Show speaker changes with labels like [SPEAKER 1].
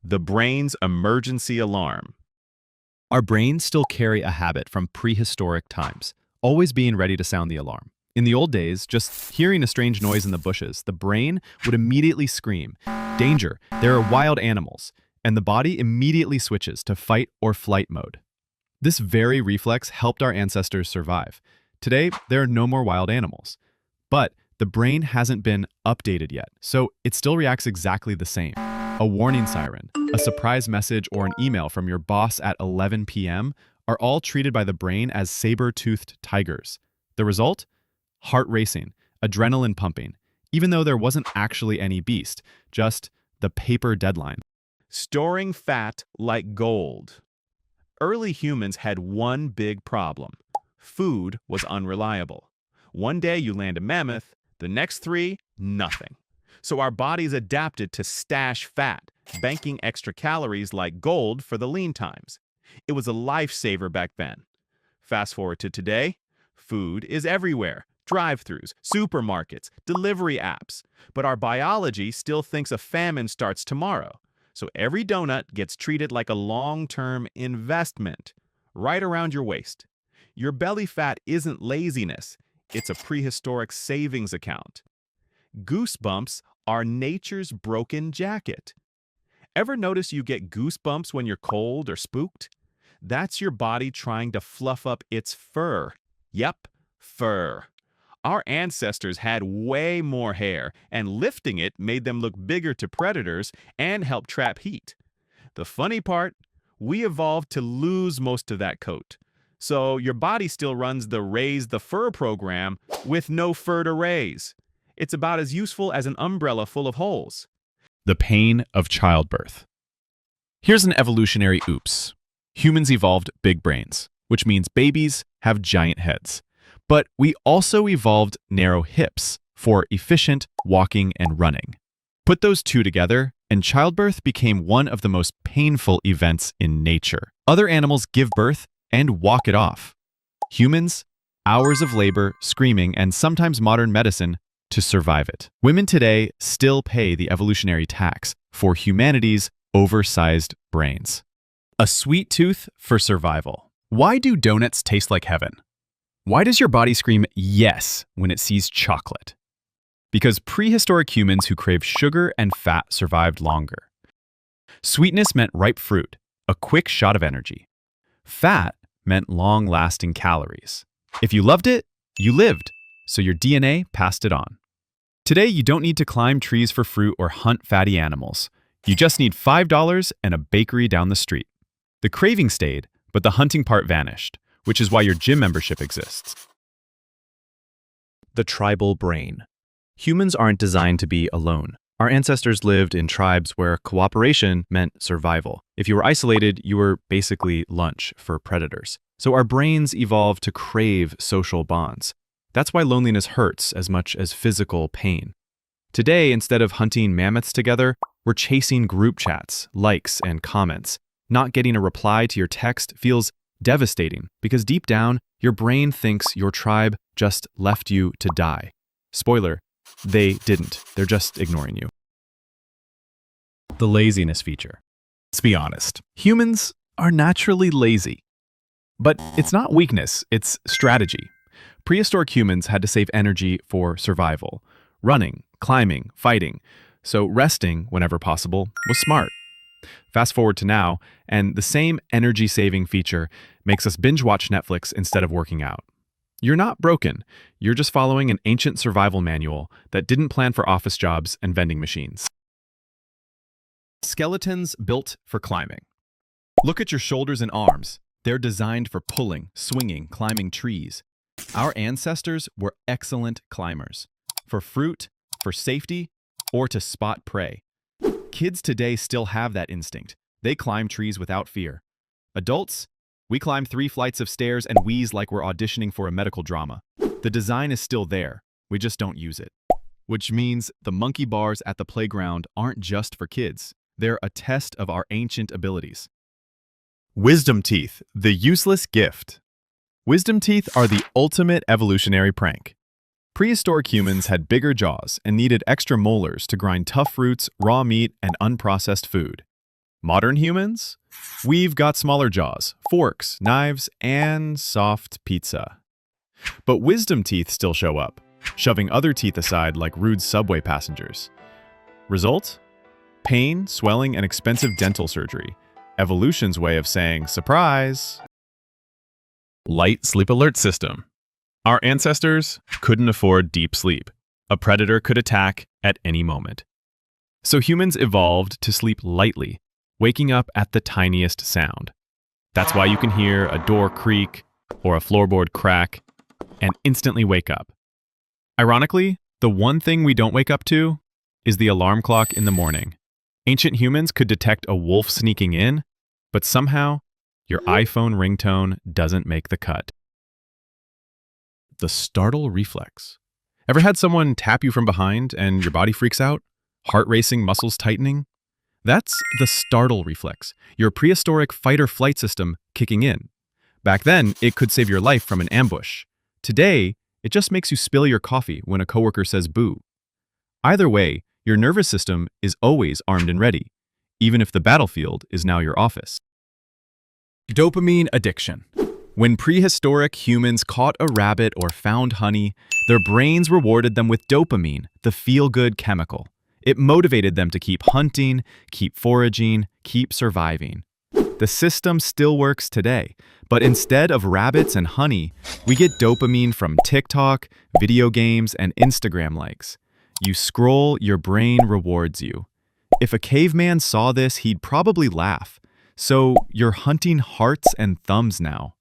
[SPEAKER 1] The brain's emergency alarm.
[SPEAKER 2] Our brains still carry a habit from prehistoric times, always being ready to sound the alarm. In the old days, just hearing a strange noise in the bushes, the brain would immediately scream, "Danger, there are wild animals," and the body immediately switches to fight or flight mode. This very reflex helped our ancestors survive. Today, there are no more wild animals. But the brain hasn't been updated yet, so it still reacts exactly the same. A warning siren, a surprise message, or an email from your boss at 11 p.m. are all treated by the brain as saber-toothed tigers. The result? Heart racing, adrenaline pumping, even though there wasn't actually any beast, just the paper deadline.
[SPEAKER 1] Storing fat like gold. Early humans had one big problem. Food was unreliable. One day you land a mammoth, the next 3, nothing. So our bodies adapted to stash fat, banking extra calories like gold for the lean times. It was a lifesaver back then. Fast forward to today, food is everywhere. Drive-thrus, supermarkets, delivery apps. But our biology still thinks a famine starts tomorrow. So every donut gets treated like a long-term investment, right around your waist. Your belly fat isn't laziness. It's a prehistoric savings account. Goosebumps are nature's broken jacket. Ever notice you get goosebumps when you're cold or spooked? That's your body trying to fluff up its fur. Yep, fur. Our ancestors had way more hair, and lifting it made them look bigger to predators and help trap heat. The funny part, we evolved to lose most of that coat. So your body still runs the Raise the Fur program with no fur to raise. It's about as useful as an umbrella full of holes.
[SPEAKER 2] The pain of childbirth. Here's an evolutionary oops. Humans evolved big brains, which means babies have giant heads. But we also evolved narrow hips for efficient walking and running. Put those two together, and childbirth became one of the most painful events in nature. Other animals give birth and walk it off. Humans, hours of labor, screaming, and sometimes modern medicine to survive it. Women today still pay the evolutionary tax for humanity's oversized brains. A sweet tooth for survival. Why do donuts taste like heaven? Why does your body scream yes when it sees chocolate? Because prehistoric humans who craved sugar and fat survived longer. Sweetness meant ripe fruit, a quick shot of energy. Fat meant long-lasting calories. If you loved it, you lived, so your DNA passed it on. Today, you don't need to climb trees for fruit or hunt fatty animals. You just need $5 and a bakery down the street. The craving stayed, but the hunting part vanished, which is why your gym membership exists. The tribal brain. Humans aren't designed to be alone. Our ancestors lived in tribes where cooperation meant survival. If you were isolated, you were basically lunch for predators. So our brains evolved to crave social bonds. That's why loneliness hurts as much as physical pain. Today, instead of hunting mammoths together, we're chasing group chats, likes, and comments. Not getting a reply to your text feels devastating because deep down, your brain thinks your tribe just left you to die. Spoiler, they didn't. They're just ignoring you. The laziness feature. Let's be honest. Humans are naturally lazy. But it's not weakness, it's strategy. Prehistoric humans had to save energy for survival. Running, climbing, fighting. So resting, whenever possible, was smart. Fast forward to now, and the same energy-saving feature makes us binge-watch Netflix instead of working out. You're not broken. You're just following an ancient survival manual that didn't plan for office jobs and vending machines. Skeletons built for climbing. Look at your shoulders and arms. They're designed for pulling, swinging, climbing trees. Our ancestors were excellent climbers. For fruit, for safety, or to spot prey. Kids today still have that instinct. They climb trees without fear. Adults, we climb 3 flights of stairs and wheeze like we're auditioning for a medical drama. The design is still there, we just don't use it. Which means the monkey bars at the playground aren't just for kids. They're a test of our ancient abilities. Wisdom teeth, the useless gift. Wisdom teeth are the ultimate evolutionary prank. Prehistoric humans had bigger jaws and needed extra molars to grind tough fruits, raw meat, and unprocessed food. Modern humans? We've got smaller jaws, forks, knives, and soft pizza. But wisdom teeth still show up, shoving other teeth aside like rude subway passengers. Result? Pain, swelling, and expensive dental surgery. Evolution's way of saying, surprise! Light sleep alert system. Our ancestors couldn't afford deep sleep. A predator could attack at any moment. So humans evolved to sleep lightly, waking up at the tiniest sound. That's why you can hear a door creak or a floorboard crack and instantly wake up. Ironically, the one thing we don't wake up to is the alarm clock in the morning. Ancient humans could detect a wolf sneaking in, but somehow your iPhone ringtone doesn't make the cut. The startle reflex. Ever had someone tap you from behind and your body freaks out? Heart racing, muscles tightening? That's the startle reflex, your prehistoric fight-or-flight system kicking in. Back then, it could save your life from an ambush. Today, it just makes you spill your coffee when a coworker says boo. Either way, your nervous system is always armed and ready, even if the battlefield is now your office. Dopamine addiction. When prehistoric humans caught a rabbit or found honey, their brains rewarded them with dopamine, the feel-good chemical. It motivated them to keep hunting, keep foraging, keep surviving. The system still works today, but instead of rabbits and honey, we get dopamine from TikTok, video games, and Instagram likes. You scroll, your brain rewards you. If a caveman saw this, he'd probably laugh. So you're hunting hearts and thumbs now.